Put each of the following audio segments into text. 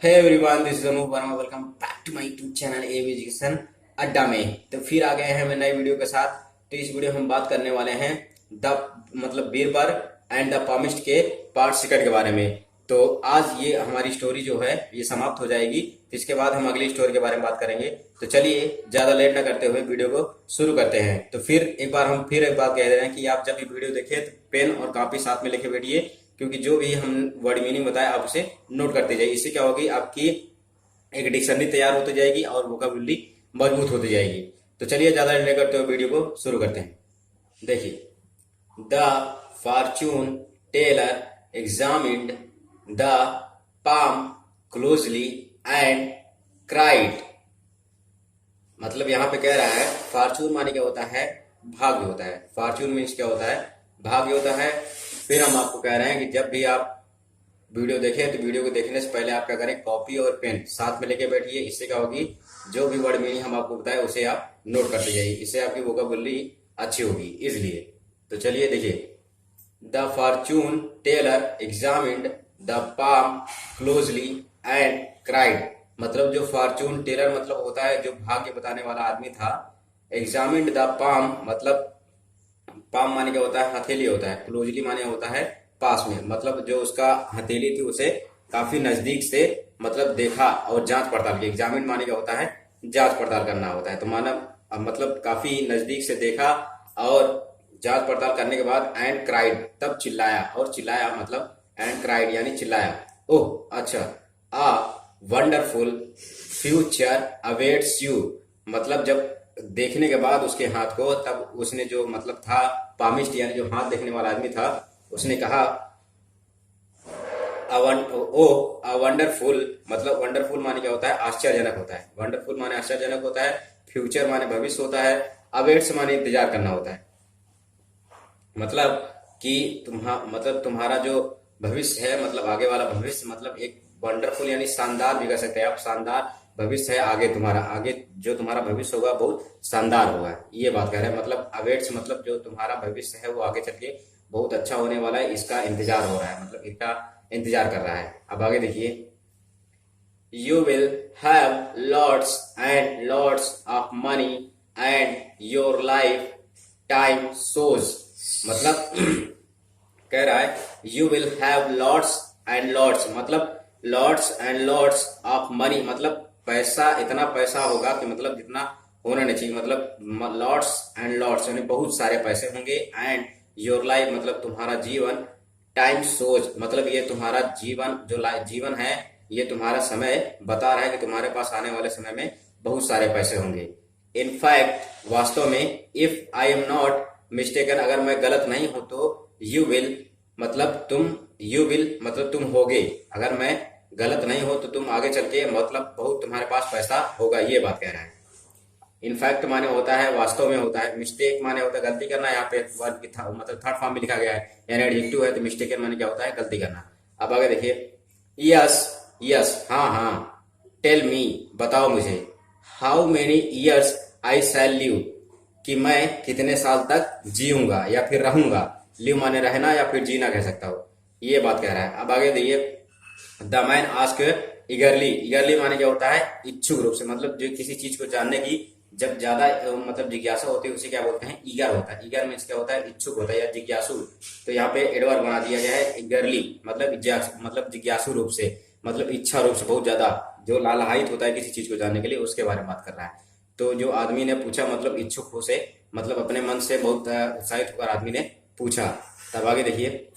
Hey everyone, this is Anup Verma. Welcome back to my YouTube channel AV education Adda में। तो फिर आ गए हैं मैं नई वीडियो के साथ। तो इस वीडियो में हम बात करने वाले हैं the Birbal and the palmist के पार्ट सेकंड के बारे में। तो आज ये हमारी स्टोरी जो है ये समाप्त हो जाएगी। तो इसके बाद हम अगली स्टोरी के बारे में बात करेंगे। तो चलिए ज्यादा लेट न करते हुए वीडियो को शुरू करते हैं। तो फिर एक बात कह रहे हैं कि आप जब भी वीडियो देखें तो पेन और कॉपी साथ में लेके बैठिए, क्योंकि जो भी हम वर्ड मीनिंग बताए आप उसे नोट करते जाइए। इससे क्या होगी, आपकी एक डिक्शनरी तैयार होती जाएगी और वोकाबुलरी मजबूत होती जाएगी। तो चलिए ज्यादा डिले करते हुए वीडियो को शुरू करते हैं। देखिए, the fortune teller examined the palm closely and cried. मतलब यहाँ पे कह रहा है फॉर्च्यून माने क्या होता है, भाग्य होता है। फॉर्च्यून मीन्स क्या होता है, भाग्य होता है। फिर हम आपको कह रहे हैं कि जब भी आप वीडियो देखें तो वीडियो को देखने से पहले आप क्या करें, कॉपी और पेन साथ में लेके बैठिए। इससे क्या होगी, जो भी वर्ड मीनिंग हम आपको बताए उसे आप नोट करते जाइए। इससे आपकी वोकाबुलरी अच्छी होगी इसलिए। तो चलिए देखिए, the fortune teller examined the palm closely and cried. मतलब जो फॉर्च्यून टेलर मतलब होता है जो भाग्य बताने वाला आदमी था। एग्जामिन्ड द पाम मतलब पाम माने क्या होता है, हथेली होता है। क्लोजली माने होता है पास में, मतलब जो उसका हथेली थी उसे काफी नजदीक से मतलब देखा और जांच पड़ताल की। एग्जामिन माने क्या होता है, जांच पड़ताल करना होता है। तो मानव मतलब काफी नजदीक से देखा और जांच पड़ताल करने के बाद एंड क्राइड तब चिल्लाया। और चिल्लाया मतलब एंड क्राइड यानी चिल्लाया। ओह अच्छा, आ वंडरफुल फ्यूचर अवेट्स यू। मतलब जब देखने के बाद उसके हाथ को, तब उसने जो मतलब था पामिस्ट यानी जो हाथ देखने वाला आदमी था, उसने कहा वंडरफुल। मतलब वंडरफुल माने क्या होता है, आश्चर्यजनक होता है। वंडरफुल माने आश्चर्यजनक होता है। फ्यूचर माने भविष्य होता है। अवेट्स माने इंतजार करना होता है। मतलब कि तुम्हारा जो भविष्य है, मतलब आगे वाला भविष्य, मतलब एक वंडरफुल यानी शानदार भी कह सकते हैं आप। शानदार भविष्य है आगे तुम्हारा, आगे जो तुम्हारा भविष्य होगा बहुत शानदार होगा, ये बात कह रहे हैं। मतलब अवेट्स मतलब जो तुम्हारा भविष्य है वो आगे चल के बहुत अच्छा होने वाला है, इसका इंतजार हो रहा है, मतलब इसका इंतजार कर रहा है। अब आगे देखिए, you will have lots and lots of money and your life time shows। मतलब कह रहा है you will have lots and lots, मतलब lots and lots of money मतलब पैसा, इतना पैसा होगा कि मतलब जितना होना नहीं चाहिए। मतलब lots and lots यानी बहुत सारे पैसे होंगे। एंड योर लाइफ मतलब तुम्हारा जीवन। टाइम सोच मतलब ये तुम्हारा जीवन, जो जीवन है ये तुम्हारा समय बता रहा है कि तुम्हारे पास आने वाले समय में बहुत सारे पैसे होंगे। इनफैक्ट वास्तव में, if I am not mistaken अगर मैं गलत नहीं हूं तो यू विल मतलब तुम होगे। अगर मैं गलत नहीं हो तो तुम आगे चल के मतलब बहुत तुम्हारे पास पैसा होगा, ये बात कह रहा है। इनफैक्ट माने होता है वास्तव में होता है। मिस्टेक माने होता है गलती करना। यहाँ पे वर्ब की मतलब थर्ड फॉर्म में लिखा गया है, यानी एडजेक्टिव है। तो मिस्टेक माने क्या होता है, गलती करना। अब आगे देखिए, यस यस हाँ हाँ, टेल मी बताओ मुझे, how many years I shall live कि मैं कितने साल तक जीऊंगा या फिर रहूंगा। लिव माने रहना या फिर जीना कह सकता हूँ, ये बात कह रहा है। अब आगे देखिए, the man ask eagerly. Eagerly माने क्या होता है, इच्छुक रूप से। मतलब जो किसी चीज को जानने की जब ज्यादा मतलब जिज्ञासा होती है उसे क्या बोलते हैं, ईगर होता है। ईगर मीन्स क्या होता है, इच्छुक होता है या जिज्ञासु। तो यहाँ पे एडवर्ब बना दिया गया है इगरली, मतलब जिज्ञासु रूप से, मतलब इच्छा रूप से, बहुत ज्यादा जो लालायित होता है किसी चीज को जानने के लिए, उसके बारे में बात कर रहा है। तो जो आदमी ने पूछा मतलब इच्छुक हो से, मतलब अपने मन से बहुत उत्साहित होकर आदमी ने पूछा। तब आगे देखिए,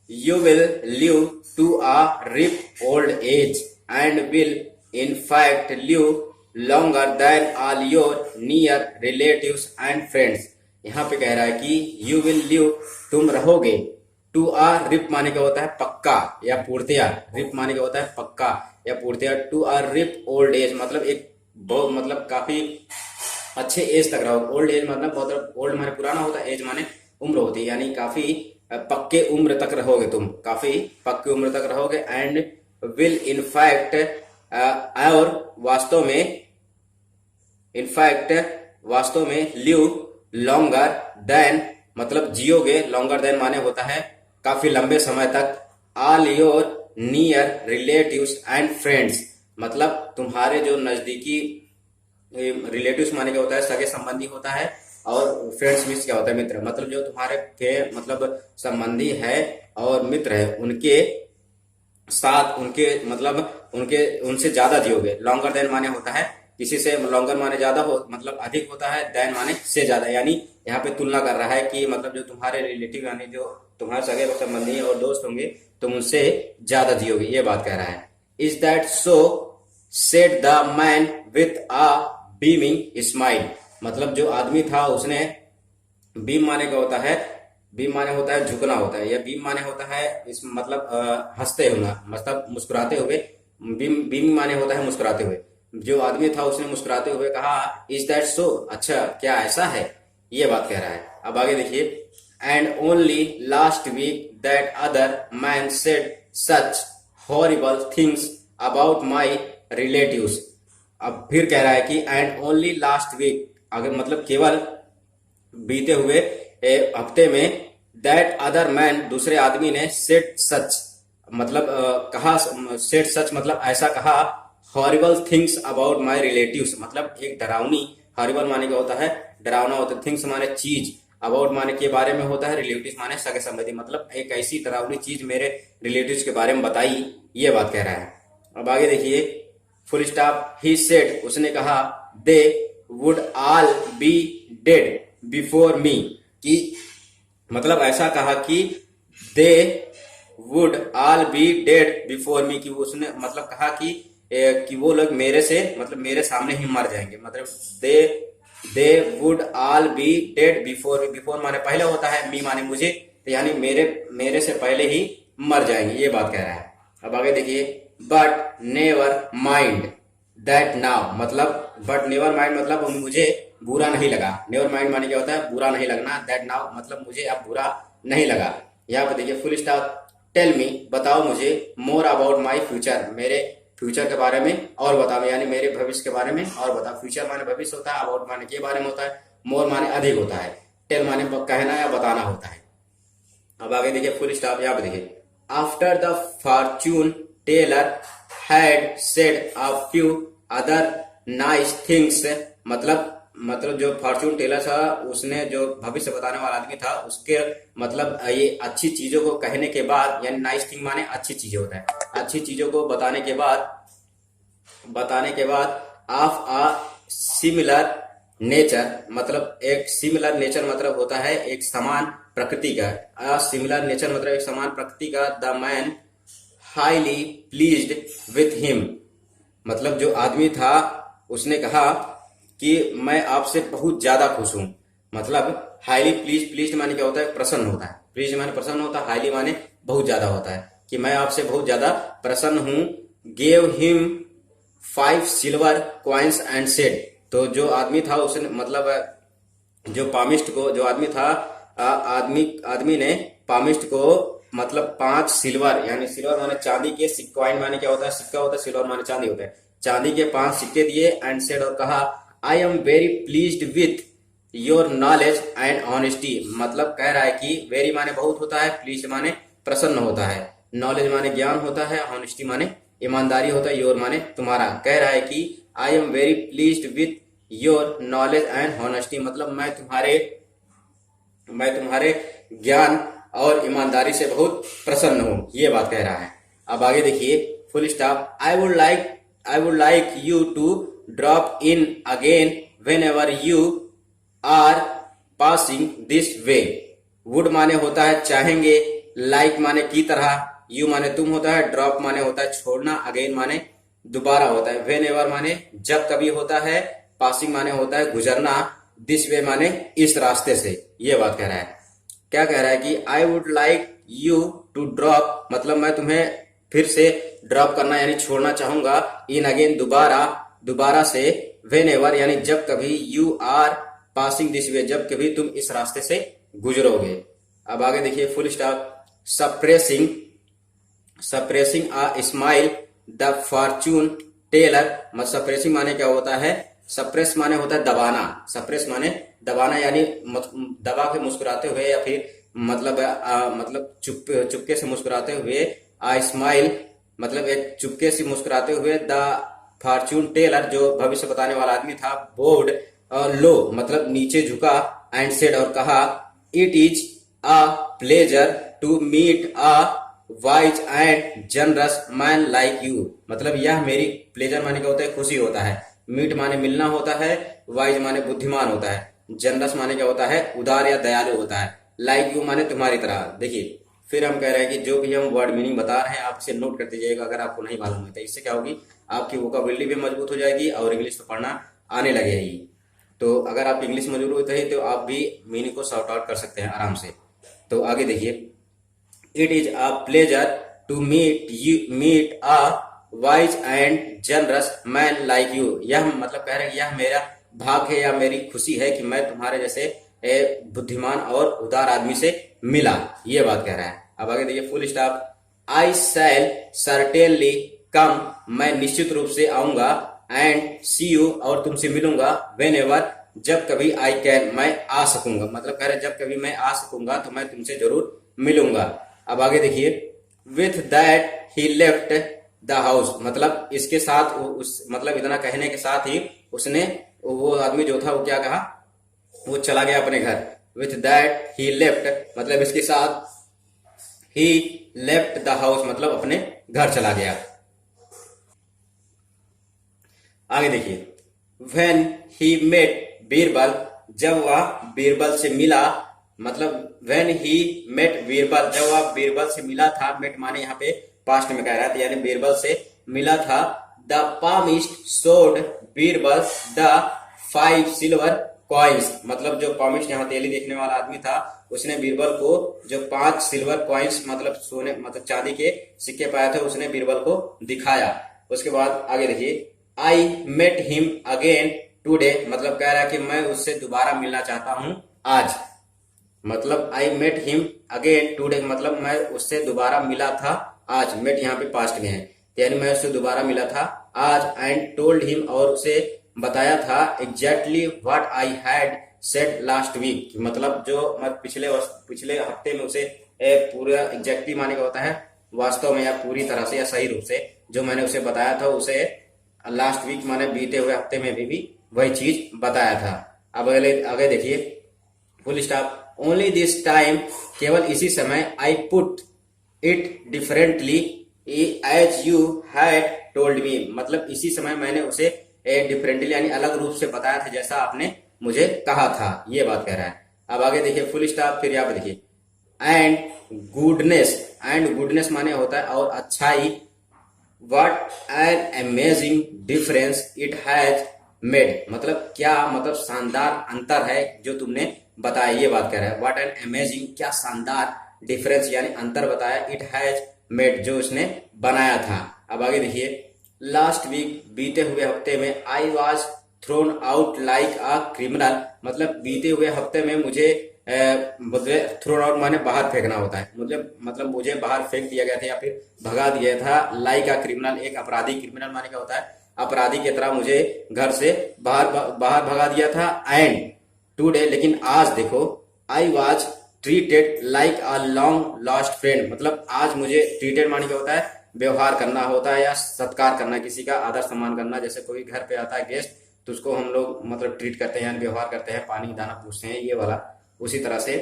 you will live to a rip old age and will in fact live longer than all your near relatives and friends। यहाँ पे कह रहा है कि you will live तुम रहोगे, to a rip माने क्या होता है, पक्का या पूर्तिया। rip माने क्या होता है, पक्का या पूर्तिया। to a rip old age मतलब एक बहुत मतलब काफी अच्छे एज तक रहोगे। ओल्ड एज मतलब ओल्ड माने पुराना होता है, एज माने उम्र होती है, यानी काफी पक्के उम्र तक रहोगे तुम, काफी पक्के उम्र तक रहोगे। एंड विल इनफैक्ट और वास्तव में लिव लॉन्गर देन मतलब जियोगे। लॉन्गर देन माने होता है काफी लंबे समय तक। All your near relatives and friends, मतलब तुम्हारे जो नजदीकी रिलेटिव्स माने क्या होता है, सगे संबंधी होता है, और फ्रेंड्स मीन्स क्या होता है, मित्र, मतलब जो तुम्हारे के मतलब संबंधी है और मित्र है, उनके साथ उनके मतलब उनके उनसे ज्यादा जियोगे। लॉन्गर देन माने होता है किसी से, लॉन्गर माने ज्यादा हो मतलब अधिक होता है, देन माने से ज्यादा, यानी यहाँ पे तुलना कर रहा है कि मतलब जो तुम्हारे रिलेटिव यानी जो तुम्हारे सगे संबंधी और दोस्त होंगे तुम उनसे ज्यादा जियोगे, ये बात कह रहा है। Is that so, said the man with a beaming smile, मतलब जो आदमी था उसने, बीम माने क्या होता है, बीम माने होता है झुकना होता है, या बीम माने होता है इस मतलब हंसते होना, मतलब मुस्कुराते हुए। बीम बीम माने होता है मुस्कुराते हुए। जो आदमी था उसने मुस्कुराते हुए कहा इज दैट सो, अच्छा क्या ऐसा है, ये बात कह रहा है। अब आगे देखिए, and only last week that other man said such horrible things about my relatives. अब फिर कह रहा है कि एंड ओनली लास्ट वीक, अगर मतलब केवल बीते हुए हफ्ते में, दैट अदर मैन दूसरे आदमी ने सेड सच, मतलब कहा, सेड सच मतलब ऐसा कहा, horrible things about my relatives, मतलब एक डरावनी, हॉरिबल माने क्या होता है, डरावना होता है, थिंग्स माने चीज, अबाउट माने के बारे में होता है, रिलेटिव्स माने सगे संबंधी, मतलब एक ऐसी डरावनी चीज मेरे रिलेटिव्स के बारे में बताई, ये बात कह रहा है। अब आगे देखिए, फुल स्टॉप, ही सेड, उसने कहा, they would all B dead before me, कि मतलब ऐसा कहा कि they would all B dead before me, कि उसने मतलब कहा कि वो लोग मेरे से मतलब मेरे सामने ही मर जाएंगे, मतलब they would all B dead before, before माने पहले होता है, मी माने मुझे, तो यानी मेरे से पहले ही मर जाएंगे, ये बात कह रहा है। अब आगे देखिए, but never mind that now, मतलब बट नेवर माइंड मतलब मुझे बुरा नहीं लगा, नेवर माइंड माने क्या होता है, बुरा नहीं लगना, दैट नाउ मतलब मुझे अब बुरा नहीं लगा। यहाँ पे देखिए, फुल स्टॉप, टेल मी, बताओ मुझे, मोर अबाउट माई फ्यूचर, मेरे फ्यूचर के बारे में और बताओ, यानी मेरे भविष्य के बारे में और बताओ। फ्यूचर माने भविष्य होता है, अबाउट माने के बारे में होता है, मोर माने अधिक होता है, टेल माने कहना या बताना होता है। अब आगे देखिए, फुल स्टॉप, यहाँ पे देखिए, after the fortune teller had said a few other nice things, मतलब जो फॉर्च्यून टेलर था उसने, जो भविष्य बताने वाला आदमी था उसके मतलब ये अच्छी चीजों को कहने के बाद, यानी नाइस थिंग माने अच्छी चीजें होता है, अच्छी चीजों को बताने के बाद ऑफ अ सिमिलर नेचर, मतलब एक सिमिलर नेचर मतलब होता है एक समान प्रकृति का, अ सिमिलर नेचर मतलब एक समान प्रकृति का, the man highly pleased with him, मतलब जो आदमी था उसने कहा कि मैं आपसे बहुत ज्यादा खुश हूं, मतलब हाईली प्लीज माने क्या होता है, प्रसन्न होता है, प्लीज माने प्रसन्न होता है, हाईली माने बहुत ज्यादा होता है, कि मैं आपसे बहुत ज्यादा प्रसन्न हूं। Gave him 5 silver coins and said, तो जो आदमी था उसने मतलब जो पामिस्ट को, जो आदमी था आदमी ने पामिस्ट को मतलब 5 सिल्वर, यानी सिल्वर माने चांदी के, कॉइन माने क्या होता है, सिक्का होता है, सिल्वर माने चांदी होता है, चांदी के 5 सिक्के दिए, एंड सेड और कहा, I am very pleased with your knowledge and honesty, मतलब कह रहा है कि वेरी माने बहुत होता है, प्लीज माने प्रसन्न होता है, नॉलेज माने ज्ञान होता है, ऑनेस्टी माने ईमानदारी होता है, योर माने तुम्हारा। कह रहा है कि I am very pleased with your knowledge and honesty, मतलब मैं तुम्हारे ज्ञान और ईमानदारी से बहुत प्रसन्न हूं, ये बात कह रहा है। अब आगे देखिए, full stop, I would like you to drop in again whenever you are passing this way. Would माने होता है चाहेंगे, लाइक माने की तरह, यू माने तुम होता है, ड्रॉप माने होता है छोड़ना, अगेन माने दोबारा होता है, वेन एवर माने जब कभी होता है, पासिंग माने होता है गुजरना, दिस वे माने इस रास्ते से, ये बात कह रहा है। क्या कह रहा है कि I would like you to drop, मतलब मैं तुम्हें फिर से ड्रॉप करना यानी छोड़ना चाहूंगा, इन अगेन दोबारा से, वेन एवर यानी जब कभी, you are passing this way जब कभी तुम इस रास्ते से गुजरोगे। अब आगे देखिए, full stop, suppressing a smile the fortune teller, suppressing माने क्या होता है, सप्रेस माने होता है दबाना, सप्रेस माने दबाना यानी दबा के मुस्कुराते हुए, या फिर मतलब चुपके से मुस्कुराते हुए आई स्माइल मतलब एक चुपके से मुस्कुराते हुए, द फॉर्चून टेलर जो भविष्य बताने वाला आदमी था, बोर्ड लो मतलब नीचे झुका, एंड सेड और कहा, it is a pleasure to meet a wise and generous man like you. मतलब यह मेरी, प्लेजर माने क्या होता है, खुशी होता है, मीट माने मिलना होता है, वाइज माने बुद्धिमान होता है, जनरस माने क्या होता है, उदार या दयालु होता है, लाइक यू माने तुम्हारी तरह। देखिए फिर हम कह रहे हैं कि जो भी हम वर्ड मीनिंग बता रहे हैं आप इसे नोट करते जाइएगा अगर आपको नहीं मालूम है तो। इससे क्या होगी, आपकी वोकाबुलरी भी मजबूत हो जाएगी और इंग्लिश तो पढ़ना आने लगेगी। तो अगर आप इंग्लिश मजबूत है तो आप भी मीनिंग को सॉर्ट आउट कर सकते हैं आराम से। तो आगे देखिए, it is a pleasure to meet a wise and generous man like you. यह मतलब कह रहे हैं यह मेरा भाग्य है या मेरी खुशी है कि मैं तुम्हारे जैसे बुद्धिमान और उदार आदमी से मिला, ये बात कह रहा है। अब आगे देखिए, फुल स्टॉप, आई शैल सर्टेनली कम, मैं निश्चित रूप से आऊंगा, एंड सी यू और तुमसे मिलूंगा, वेन एवर जब कभी, आई कैन मैं आ सकूंगा। मतलब कह रहे जब कभी मैं आ सकूंगा तो मैं तुमसे जरूर मिलूंगा। अब आगे देखिए, with that he left the house, मतलब इसके साथ उस मतलब इतना कहने के साथ ही उसने, वो आदमी जो था वो क्या कहा, वो चला गया अपने घर। विथ दैट ही लेफ्ट मतलब इसके साथ, ही लेफ्ट द हाउस मतलब अपने घर चला गया। आगे देखिए, व्हेन ही मेट बीरबल, जब वह बीरबल से मिला, मतलब व्हेन ही मेट बीरबल, जब वह बीरबल से मिला था, मेट माने यहाँ पे पास्ट में कह रहा था यानी बीरबल से मिला था, द पामिस्ट सोड बीरबल द 5 सिल्वर कॉइन्स, मतलब जो पामिस्ट यहाँ तेली देखने वाला आदमी था उसने बीरबल को जो 5 सिल्वर कॉइन्स मतलब सोने मतलब चांदी के सिक्के पाए थे उसने बीरबल को दिखाया। उसके बाद आगे देखिए, I met him again today, मतलब कह रहा है कि मैं उससे दोबारा मिलना चाहता हूं आज। मतलब I met him again today मतलब मैं उससे दोबारा मिला था आज। मेट यहाँ पे पास्ट में है यानी मैं उससे दोबारा मिला था आज। एंड टोल्ड हिम और उसे बताया था, exactly what I had said last week, मतलब जो मैं पिछले हफ्ते में उसे पूरा एग्जैक्टली माने का होता है वास्तव में या पूरी तरह से या सही रूप से, जो मैंने उसे बताया था उसे लास्ट वीक माने बीते हुए हफ्ते में भी वही चीज बताया था। अब अगले आगे देखिए, full stop, only this time केवल इसी समय, I put it differently as you had told me, मतलब इसी समय मैंने उसे डिफरेंटली यानी अलग रूप से बताया था जैसा आपने मुझे कहा था, ये बात कह रहा है। अब आगे देखिए, फुल स्टॉप, फिर यहाँ पे देखिए, एंड गुडनेस, एंड गुडनेस माने होता है और अच्छाई, What an amazing difference it has made, मतलब क्या मतलब शानदार अंतर है जो तुमने बताया, ये बात कह रहा है। What an amazing क्या शानदार डिफरेंस यानी अंतर बताया, it has made जो उसने बनाया था। अब आगे देखिए, लास्ट वीक बीते हुए हफ्ते में, I was thrown out like a criminal, मतलब बीते हुए हफ्ते में मुझे थ्रोन आउट माने बाहर फेंकना होता है, मतलब मुझे बाहर फेंक दिया गया था या फिर भगा दिया था, लाइक अ क्रिमिनल एक अपराधी, क्रिमिनल माने क्या होता है अपराधी की तरह मुझे घर से बाहर भगा दिया था। एंड टुडे लेकिन आज देखो, I was treated like a long lost friend, मतलब आज मुझे ट्रीटेड माने क्या होता है व्यवहार करना होता है या सत्कार करना, किसी का आदर सम्मान करना। जैसे कोई घर पे आता है गेस्ट तो उसको हम लोग मतलब ट्रीट करते हैं व्यवहार करते हैं, पानी दाना पूछते हैं, ये वाला उसी तरह से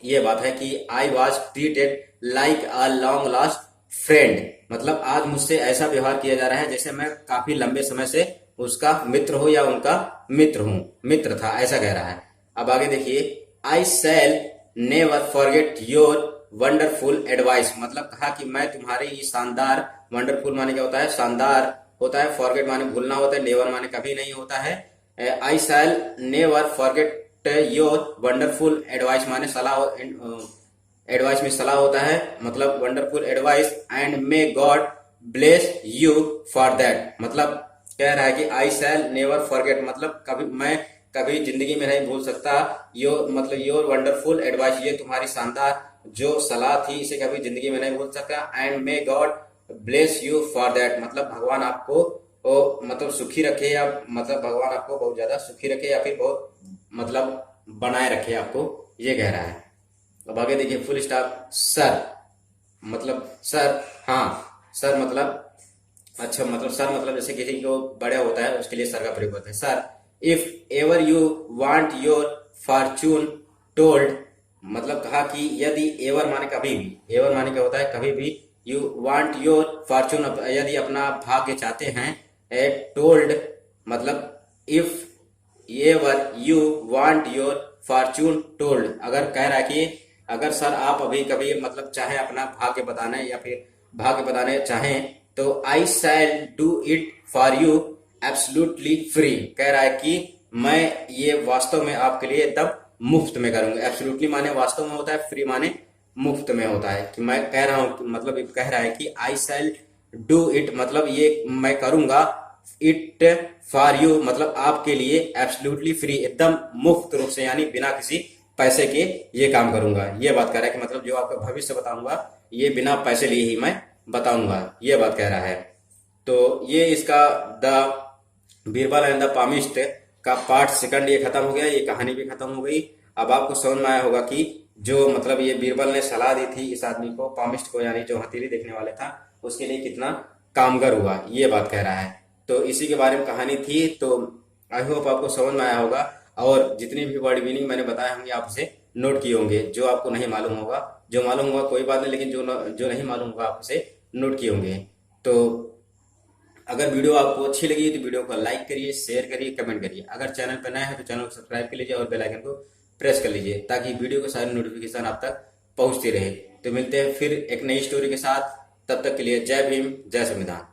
ये बात है कि I was treated like a long lost friend, मतलब आज मुझसे ऐसा व्यवहार किया जा रहा है जैसे मैं काफी लंबे समय से उसका मित्र हो या उनका मित्र था, ऐसा कह रहा है। अब आगे देखिए, I shall never forget your wonderful advice, मतलब कहा कि मैं तुम्हारे ये शानदार, वंडरफुल माने क्या होता है शानदार होता है, फॉरगेट माने भूलना होता है, नेवर माने कभी नहीं होता है। I shall never forget your wonderful advice माने सलाह, एडवाइस में सलाह होता है, मतलब wonderful advice, and may God bless you for that, मतलब कह रहा है कि आई शैल नेवर फॉरगेट मतलब मैं कभी जिंदगी में नहीं भूल सकता योर वंडरफुल एडवाइस, ये तुम्हारी शानदार जो सलाह थी इसे कभी जिंदगी में नहीं भूल सकता। And may God bless you for that, मतलब भगवान आपको मतलब सुखी रखे या मतलब भगवान आपको बहुत ज्यादा सुखी रखे या फिर बहुत मतलब बनाए रखे आपको, ये कह रहा है। अब आगे देखिए, फुल स्टॉप, सर मतलब सर, हाँ सर मतलब, अच्छा मतलब सर मतलब जैसे किसी को बड़ा होता है उसके लिए सर का प्रयोग होता है। Sir, if ever you want your Fortune told, मतलब कहा कि यदि एवर माने कभी भी, एवर माने क्या होता है कभी भी, यू वांट योर फॉर्चून यदि अपना भाग्य चाहते हैं, ए टोल्ड मतलब if ever you want your Fortune told, अगर कह रहा है कि अगर सर आप अभी कभी मतलब चाहे अपना भाग्य बताने या फिर भाग्य बताने चाहें तो I shall do it for you absolutely free, कह रहा है कि मैं ये वास्तव में आपके लिए एकदम मुफ्त में करूंगा। एब्सोल्युटली माने वास्तव में होता है, फ्री माने मुफ्त में होता है, कि मैं कह रहा हूं मतलब ये कह रहा है कि आई शैल डू इट मतलब ये मैं करूंगा, इट फॉर यू मतलब आपके लिए, एब्सोल्युटली फ्री एकदम मुफ्त रूप से यानी बिना किसी पैसे के ये काम करूंगा। ये बात कह रहा है कि मतलब जो आपका भविष्य बताऊंगा ये बिना पैसे लिए ही मैं बताऊंगा, ये बात कह रहा है। तो ये इसका the Birbal and the palmist का पार्ट सेकंड ये खत्म हो गया, ये कहानी भी खत्म हो गई। अब आपको समझ में आया होगा कि जो मतलब ये बीरबल ने सलाह दी थी इस आदमी को, पामिस्ट को, यानी जो हथेली देखने वाले था, उसके लिए कितना कामगर हुआ, ये बात कह रहा है। तो इसी के बारे में कहानी थी। तो आई होप आपको समझ में आया होगा, और जितनी भी वर्ड मीनिंग मैंने बताए होंगे आप उसे नोट किए होंगे। जो आपको नहीं मालूम होगा, जो मालूम होगा कोई बात नहीं, लेकिन जो नहीं मालूम होगा आप उसे नोट किए होंगे। तो अगर वीडियो आपको अच्छी लगी तो वीडियो को लाइक करिए, शेयर करिए, कमेंट करिए। अगर चैनल पर नया है तो चैनल को सब्सक्राइब कर लीजिए और बेल आइकन को प्रेस कर लीजिए, ताकि वीडियो के सारे नोटिफिकेशन आप तक पहुंचती रहे। तो मिलते हैं फिर एक नई स्टोरी के साथ, तब तक के लिए जय भीम, जय संविधान।